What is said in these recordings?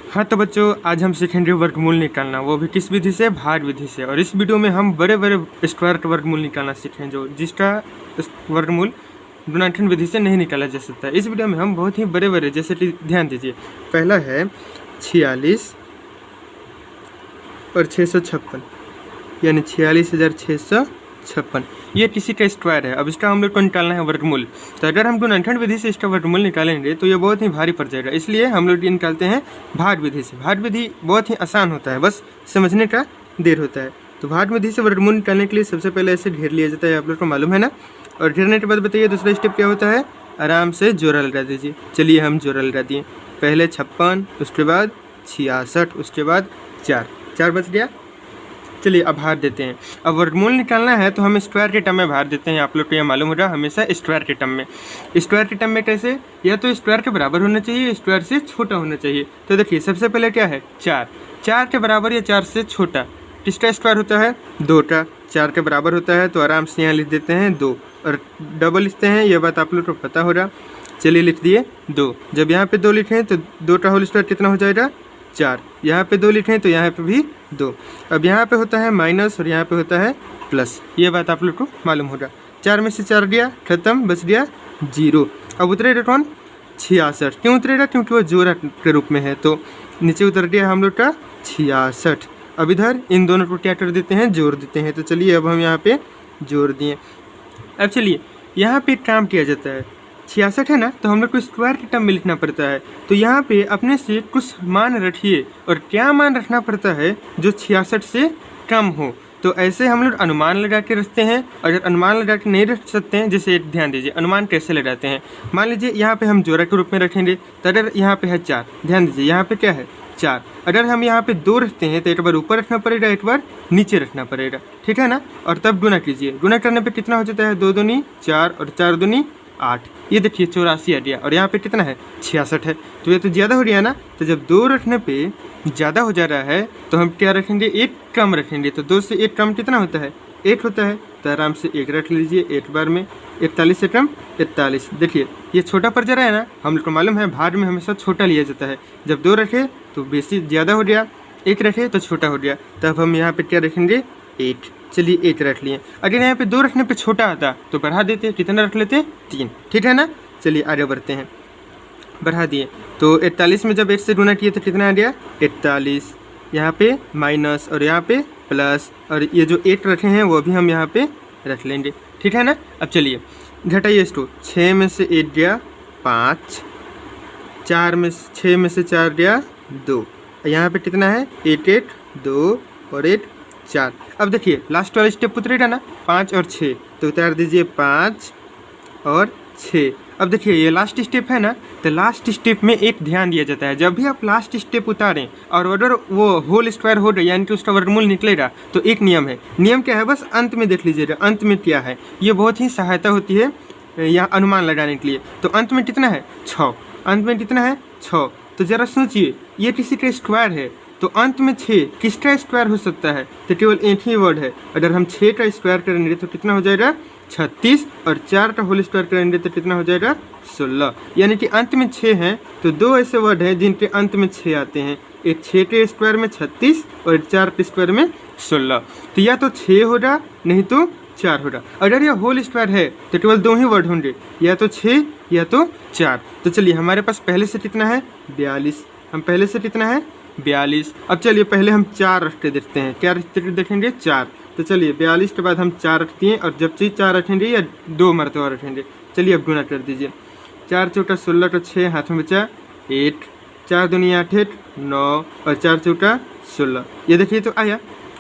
हाँ तो बच्चों, आज हम सीखेंगे वर्गमूल निकालना, वो भी किस विधि से? भाग विधि से। और इस वीडियो में हम बड़े बड़े स्क्वायर का वर्गमूल निकालना सीखें, जो जिसका वर्गमूल गुणनखंड विधि से नहीं निकाला जा सकता। इस वीडियो में हम बहुत ही बड़े बड़े, जैसे कि ध्यान दीजिए, पहला है 46 और 656, यानी 46,656। ये किसी का स्क्वायर है। अब इसका हम लोग को निकालना है वर्गमूल। तो अगर हम गुणनखंड विधि से इसका वर्गमूल निकालेंगे तो ये बहुत ही भारी पड़ जाएगा, इसलिए हम लोग ये निकालते हैं भाग विधि से। भाग विधि बहुत ही आसान होता है, बस समझने का देर होता है। तो भाग विधि से वर्गमूल निकालने के लिए सबसे पहले ऐसे घेर लिया जाता है, आप लोग को मालूम है ना। और घेरने के बाद बताइए दूसरा स्टेप क्या होता है? आराम से जोड़ा लगा दीजिए। चलिए हम जोड़ा लगा दिए। पहले 56, उसके बाद 66, उसके बाद 4 बच गया। चलिए अब भार देते हैं। अब वर्गमूल निकालना है तो हम स्क्वायर के टर्म में भार देते हैं। आप लोग को यह मालूम होगा, हमेशा स्क्वायर के टर्म में। स्क्वायर के टर्म में कैसे? या तो स्क्वायर के बराबर होना चाहिए, स्क्वायर से छोटा होना चाहिए। तो देखिए सबसे पहले क्या है? 4 के बराबर या 4 से छोटा। किसका स्क्वायर होता है? 2 का। 4 के बराबर होता है तो आराम से यहाँ लिख देते हैं 2, और डबल लिखते हैं, यह बात आप लोग को पता होगा। चलिए लिख दिए 2। जब यहाँ पे 2 लिखें तो 2 का होल स्क्वायर कितना हो जाएगा? 4। यहाँ पे 2 लिखें तो यहाँ पे भी 2। अब यहाँ पे होता है माइनस और यहाँ पे होता है प्लस, ये बात आप लोग को मालूम होगा। 4 में से 4 गया, खत्म, बच गया 0। अब उतरेगा कौन? 66। क्यों उतरेगा? क्योंकि वो जोड़ा के रूप में है, तो नीचे उतर गया हम लोग का 66। अब इधर इन दोनों को क्या कर देते हैं? जोड़ देते हैं। तो चलिए अब हम यहाँ पे जोड़ दिए। अब चलिए यहाँ पे काम किया जाता है। 66 है ना, तो हम लोग को स्क्वायर के टर्म में लिखना पड़ता है। तो यहाँ पे अपने से कुछ मान रखिए, और क्या मान रखना पड़ता है? जो 66 से कम हो। तो ऐसे हम लोग अनुमान लगा के रखते हैं। अगर अनुमान लगा के नहीं रख सकते हैं, जैसे ध्यान दीजिए अनुमान कैसे लगाते हैं। मान लीजिए यहाँ पे हम जोड़ा के रूप में रखेंगे, तो अगर यहाँ पे है 4, ध्यान दीजिए यहाँ पे क्या है? 4। अगर हम यहाँ पे 2 रखते हैं तो एक बार ऊपर रखना पड़ेगा, एक बार नीचे रखना पड़ेगा, ठीक है ना। और तब गुना कीजिए। गुना करने पे कितना हो जाता है? 2 दूनी 4 और 4 दूनी 8। ये देखिए 84 आ गया। और यहाँ पे कितना है? 66 है। तो ये तो ज़्यादा हो गया ना। तो जब 2 रखने पे ज़्यादा हो जा रहा है तो हम क्या रखेंगे? 1 कम रखेंगे। तो 2 से 1 कम कितना होता है? 1 होता है। तो आराम से 1 रख लीजिए एक बार में। 41 से कम 41। देखिए ये छोटा पड़ जा रहा है ना। हम लोग को मालूम है भाग में हमेशा छोटा लिया जाता है। जब 2 रखे तो बेसी ज़्यादा हो गया, 1 रखे तो छोटा हो गया। तब हम यहाँ पे क्या रखेंगे? 8। चलिए 1 रख लिए। अगर यहाँ पे 2 रखने पे छोटा आता तो बढ़ा देते। कितना रख लेते? 3, ठीक है ना। चलिए आगे बढ़ते हैं। बढ़ा दिए तो 41 में जब 1 से गुना किए तो कितना आ गया? 41। यहाँ पे माइनस और यहाँ पे प्लस, और ये जो 8 रखे हैं वो भी हम यहाँ पे रख लेंगे, ठीक है ना। अब चलिए घटाइए इसको। 6 में से 1 गया 5, 6 में से 4 गया 2। यहाँ पे कितना है? 1 2 और 1 4। अब देखिए लास्ट वाला स्टेप उतरेगा ना, 5 और 6, तो उतार दीजिए 5 और 6। अब देखिए ये लास्ट स्टेप है ना, तो लास्ट स्टेप में एक ध्यान दिया जाता है। जब भी आप लास्ट स्टेप उतारें और अगर वो होल स्क्वायर हो गया, यानी कि उसका वर्गमूल निकलेगा, तो एक नियम है। नियम क्या है? बस अंत में देख लीजिएगा अंत में क्या है। ये बहुत ही सहायता होती है यहाँ अनुमान लगाने के लिए। तो अंत में कितना है? 6। अंत में कितना है? 6। तो ज़रा सोचिए, ये किसी का स्क्वायर है, तो अंत में 6 किसका स्क्वायर हो सकता है? तो केवल एक ही वर्ड है। अगर हम 6 का स्क्वायर करेंगे तो कितना हो जाएगा? 36। और 4 का होल स्क्वायर करेंगे तो कितना हो जाएगा? 16। यानी कि अंत में 6 हैं। तो 2 ऐसे वर्ड हैं जिनके अंत में 6 आते हैं। एक 6 के स्क्वायर में 36 और 4 के स्क्वायर में 16। तो या तो 6 होगा, नहीं तो 4 होगा। अगर यह होल स्क्वायर है तो केवल 2 ही वर्ड होंगे, या तो 6 या तो 4। तो चलिए हमारे पास पहले से कितना है? 42। हम पहले से कितना है? 42। अब चलिए पहले हम 4 रख के देखते हैं। क्या देखेंगे? 4। तो चलिए 42 के बाद हम 4 रखते हैं, और जब चीज़ 4 रखेंगे या 2 मरतबा रखेंगे। चलिए अब गुना कर दीजिए। 4 चौका 16 का 6 हाथ में बचा 8, 4 दूनी 8 8 9 और 4 चौका 16। ये देखिए तो आया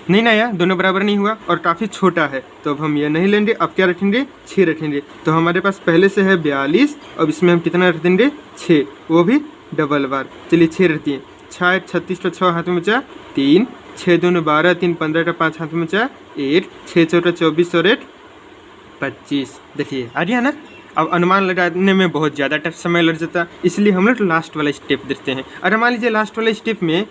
नहीं ना? आया, दोनों बराबर नहीं हुआ और काफ़ी छोटा है। तो अब हम ये नहीं लेंगे। अब क्या रखेंगे? 6 रखेंगे। तो हमारे पास पहले से है 42, अब इसमें हम कितना रख देंगे? 6, वो भी डबल बार। चलिए 6 रहती है। 6 36 का 6 हाथ में बचा 3, 6 दूनी 12 3 15 का 5 हाथ में बचा 8, 6 चौका 24 और 8 25। देखिए आ गया ना। अब अनुमान लगाने में बहुत ज़्यादा समय लग जाता, इसलिए हम लोग लास्ट वाला स्टेप देखते हैं। अगर मान लीजिए लास्ट वाला स्टेप में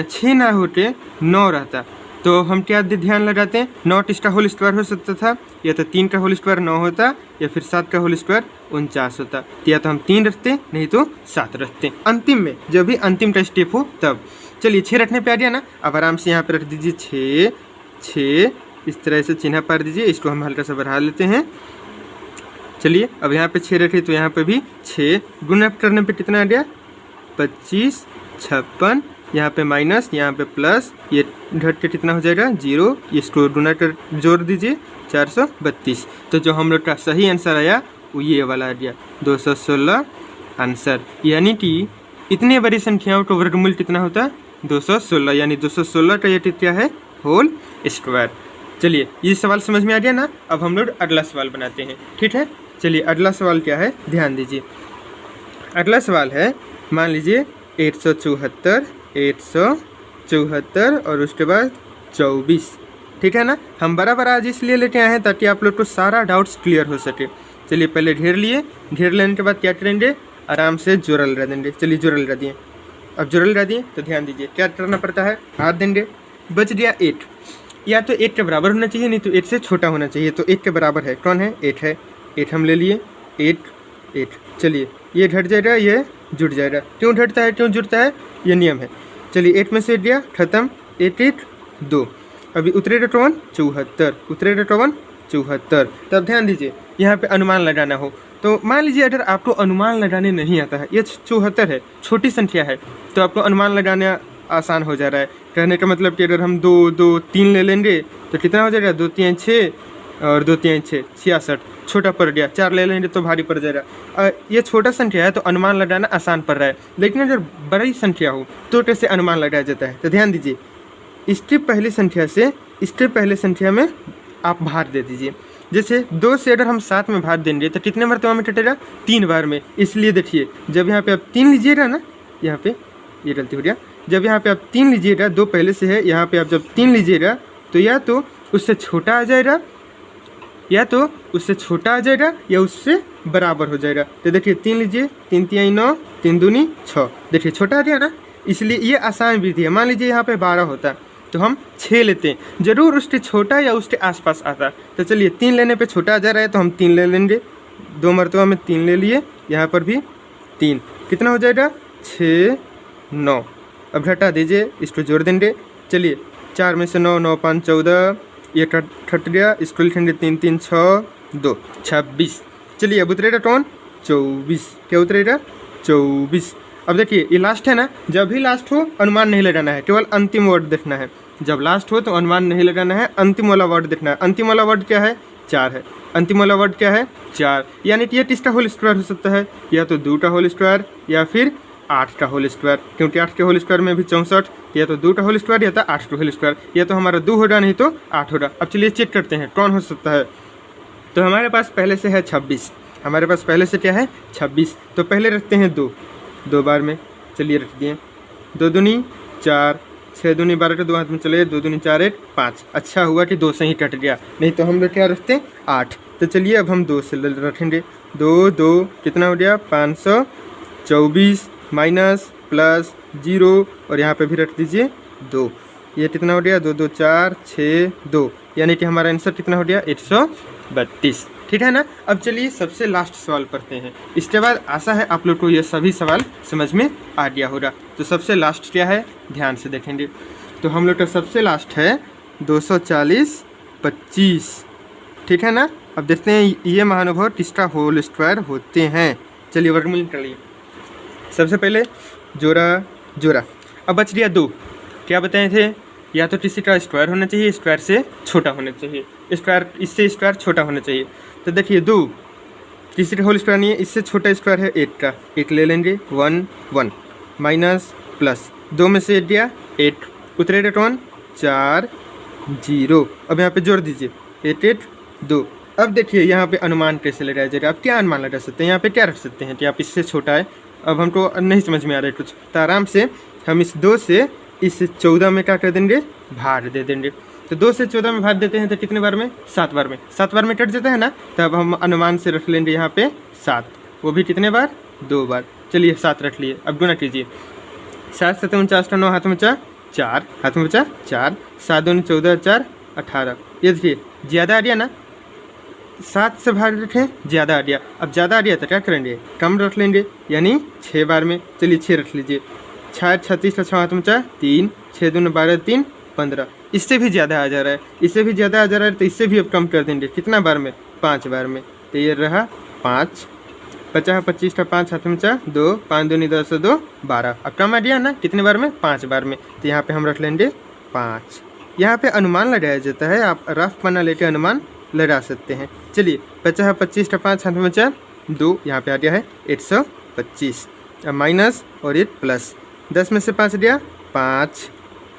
6 ना होके 9 रहता, तो हम क्या ध्यान लगाते हैं, नॉट इसका होल स्क्वायर हो सकता था, या तो 3 का होल स्क्वायर 9 होता, या फिर 7 का होल स्क्वायर 49 होता। या तो हम 3 रखते, नहीं तो 7 रखते अंतिम में, जब भी अंतिम का स्टेप हो तब। चलिए 6 रखने पे आ गया ना, अब आराम से यहाँ पे रख दीजिए 6 इस तरह से चिन्ह पार दीजिए। इसको हम हल्का सा बढ़ा लेते हैं। चलिए अब यहाँ पे 6 रखे तो यहाँ पे भी 6 गुणा करने पे कितना आ गया 25 56, यहाँ पे माइनस, यहाँ पे प्लस, ये घट के कितना हो जाएगा 0, इसको गुना कर जोड़ दीजिए 432। तो जो हम लोग का सही आंसर आया वो ये वाला आ गया 216 आंसर। यानी कि इतने बड़ी संख्याओं का वर्गमूल कितना होता है 216, यानी 216 का ये क्या है होल स्क्वायर। चलिए ये सवाल समझ में आ गया ना। अब हम लोग अगला सवाल बनाते हैं, ठीक है। चलिए अगला सवाल क्या है, ध्यान दीजिए। अगला सवाल है, मान लीजिए 174 और उसके बाद 24, ठीक है ना। हम बराबर आज इसलिए लेके आए हैं ताकि आप लोग को सारा डाउट्स क्लियर हो सके। चलिए पहले घेर लिए, घेर लेने के बाद क्या करेंगे, आराम से जोड़ा लगा देंगे। चलिए जोड़ा लगा दिए। अब जोड़ा लगा दिए तो ध्यान दीजिए क्या करना पड़ता है, हाथ देंगे, बच गया 8। या तो 8 के बराबर होना चाहिए, नहीं तो 8 से छोटा होना चाहिए। तो 8 के बराबर है, कौन है 8 है, 8 हम ले लिए, 8। चलिए ये घट जाएगा, ये जुड़ जाएगा। क्यों घटता है, क्यों जुड़ता है, ये नियम है। चलिए 8 में से गया खत्म, 8 2। अभी उतरेगा कौन 74, उतरेगा कौन 74। तब ध्यान दीजिए यहाँ पे अनुमान लगाना हो तो मान लीजिए अगर आपको अनुमान लगाने नहीं आता है, ये 74 है, छोटी संख्या है, तो आपको अनुमान लगाना आसान हो जा रहा है। कहने का मतलब कि अगर हम 2 2 3 ले लेंगे तो कितना हो जाएगा 2 3 6 और 2 3 6 66, छोटा पड़ गया। 4 ले लेंगे तो भारी पड़ जाएगा। ये छोटा संख्या है तो अनुमान लगाना आसान पड़ रहा है, लेकिन अगर बड़ी संख्या हो तो कैसे अनुमान लगाया जाता है। तो ध्यान दीजिए इसके पहली संख्या से इसके पहले संख्या में आप भार दे दीजिए। जैसे 2 से अगर हम 7 में भार देंगे तो कितने मरतबा में कटेगा 3 बार में। इसलिए देखिए जब यहाँ पे आप 3 लीजिएगा ना, यहाँ पे ये गलती हो गया, जब यहाँ पे आप 3 लीजिएगा, 2 पहले से है, यहाँ पे आप जब 3 लीजिएगा तो या तो उससे छोटा आ जाएगा, या तो उससे छोटा आ जाएगा, या उससे बराबर हो जाएगा। तो देखिए 3 लीजिए, 3 3 9, 3 दूनी 6, देखिए छोटा आ गया ना। इसलिए ये आसान विधि है। मान लीजिए यहाँ पे 12 होता तो हम 6 लेते हैं, जरूर उसके छोटा या उसके आसपास आता। तो चलिए 3 लेने पे छोटा आ जा रहा है तो हम 3 ले लेंगे, 2 मरतबा में 3 ले लिए, यहाँ पर भी 3, कितना हो जाएगा 6 9। अब घटा दीजिए, इसको जोड़ देंगे। चलिए 4 में से 9 9 5 14, ये कट गया, इसको लिखेंगे 3 3 6 2 26। चलिए अब उतरेगा कौन 24, क्या उतरेगा 24। अब देखिए ये लास्ट है ना, जब भी लास्ट हो अनुमान नहीं लगाना है, केवल अंतिम वर्ड देखना है। जब लास्ट हो तो अनुमान नहीं लगाना है, अंतिम वाला वर्ड देखना है। अंतिम वाला वर्ड क्या है 4 है, अंतिम वाला वर्ड क्या है 4, यानी कि ये किसका होल स्क्वायर हो सकता है, या तो 2 का होल स्क्वायर या फिर 8 का होल स्क्वायर, क्योंकि 8 के होल स्क्वायर में भी 64, या तो 2 का होल स्क्वायर या तो 8 का होल स्क्वायर, या तो हमारा 2 होगा नहीं तो 8 होगा। अब चलिए चेक करते हैं कौन हो सकता है। तो हमारे पास पहले से है 26, हमारे पास पहले से क्या है 26, तो पहले रखते हैं 2 बार में। चलिए रख दिए, 2 दूनी 4, 6 दूनी 12 के 2 हाथ में चले, 2 दूनी 4 1 5। अच्छा हुआ कि 2 से ही कट गया, नहीं तो हम लोग क्या रखते हैं 8। तो चलिए अब हम 2 से रखेंगे, 2 2 कितना हो गया 524 माइनस प्लस 0, और यहाँ पे भी रख दीजिए 2, ये कितना हो गया 2 2 4 6 2, यानी कि हमारा आंसर कितना हो गया 132, ठीक है ना। अब चलिए सबसे लास्ट सवाल पढ़ते हैं, इसके बाद आशा है आप लोग को ये सभी सवाल समझ में आ गया होगा। तो सबसे लास्ट क्या है, ध्यान से देखेंगे। तो हम लोग का सबसे लास्ट है 240 25, ठीक है ना। अब देखते हैं ये महानुभाव किसका होल स्क्वायर होते हैं। चलिए वर्गमूल कर लिए। सबसे पहले जोड़ा, अब बच गया 2। क्या बताए थे, या तो किसी का स्क्वायर होना चाहिए, स्क्वायर से छोटा होना चाहिए, स्क्वायर इससे स्क्वायर छोटा होना चाहिए। तो देखिए 2 किसी का होल स्क्वायर नहीं है, इससे छोटा स्क्वायर है 8 का, 8 ले लेंगे 1 1 माइनस प्लस 2 में से 8 गया 8, उतरेगा कौन 4 0। अब यहाँ पे जोड़ दीजिए 8 8 2। अब देखिए यहाँ पे अनुमान कैसे लगाया जाएगा। आप क्या अनुमान लगा सकते हैं, यहाँ पे क्या रख सकते हैं कि आप इससे छोटा है। अब हमको नहीं समझ में आ रहा है कुछ, तो आराम से हम इस 2 से इस 14 में क्या कर देंगे भार दे देंगे। तो 2 से 14 में भार देते हैं तो कितने बार में 7 बार में, 7 बार में कट जाता है ना। तब हम अनुमान से रख लेंगे यहाँ पे 7, वो भी कितने बार 2 बार। चलिए 7 रख लिए। अब गुना कीजिए, 7 7 49 का 9 हाथ में 4 4, हाथ में बचा 4, 7 दूनी 14, 4 18। ये देखिए ज़्यादा आ गया ना, 7 से भाग रखें, ज़्यादा आ गया। अब ज़्यादा आ गया तो क्या करेंगे, कम रख लेंगे, यानी 6 बार में। चलिए 6 रख लीजिए। 6 36 6 हाथ में 4 3, 6 दूनी 12 3 15। इससे भी ज़्यादा आ जा रहा है, इससे भी ज़्यादा आ जा रहा है, तो इससे भी अब कम कर देंगे। कितना बार में, 5 बार में। तो ये रहा 5, 50 25 5 हाथ में 4 2, 5 दूनी 10 2 12। अब कम आ गया ना, कितने बार में, 5 बार में। तो यहाँ पे हम रख लेंगे 5। यहाँ पे अनुमान लगाया जाता है, आप रफ पन्ना लेके अनुमान लगा सकते हैं। चलिए 50 25 5 हाथ में 4 2, यहाँ पे आ गया है 125। अब माइनस और 1 प्लस, 10 में से 5 गया 5,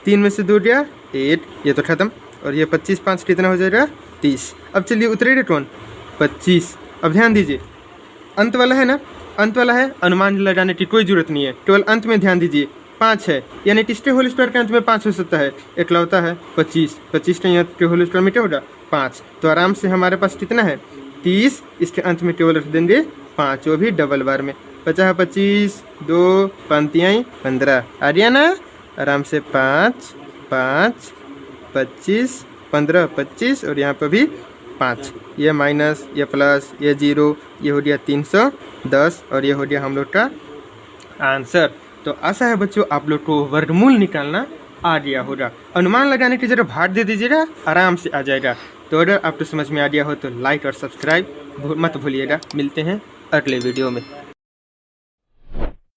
3 में से 2 गया 8, ये तो खत्म। और ये 25 5 कितना हो जाएगा, 30। अब चलिए उतरेगा कौन, 25। अब ध्यान दीजिए, अंत वाला है ना, अंत वाला है, अनुमान लगाने की कोई जरूरत नहीं है, केवल अंत में ध्यान दीजिए। 5 है, यानी किसके होल स्क्वायर के अंत में 5 हो सकता है, इकलौता है 25। 25 के अंत के होल स्क्वायर में क्या होगा, 5। तो आराम से हमारे पास कितना है, 30। इसके अंत में केवल रख देंगे 5, वो भी डबल बार में। 50 25 2 पंक्तियाँ 15 आ गया ना, आराम से 5 5 25 15 25, और यहाँ पर भी 5। ये माइनस, ये प्लस, ये 0, ये हो गया 310, और ये हो गया हम लोग का आंसर। तो आशा है बच्चों आप लोग को वर्गमूल निकालना आ गया होगा। अनुमान लगाने की जरा भाग दे दीजिएगा, आराम से आ जाएगा। तो अगर आपको समझ में आ गया हो तो लाइक और सब्सक्राइब मत भूलिएगा। मिलते हैं अगले वीडियो में।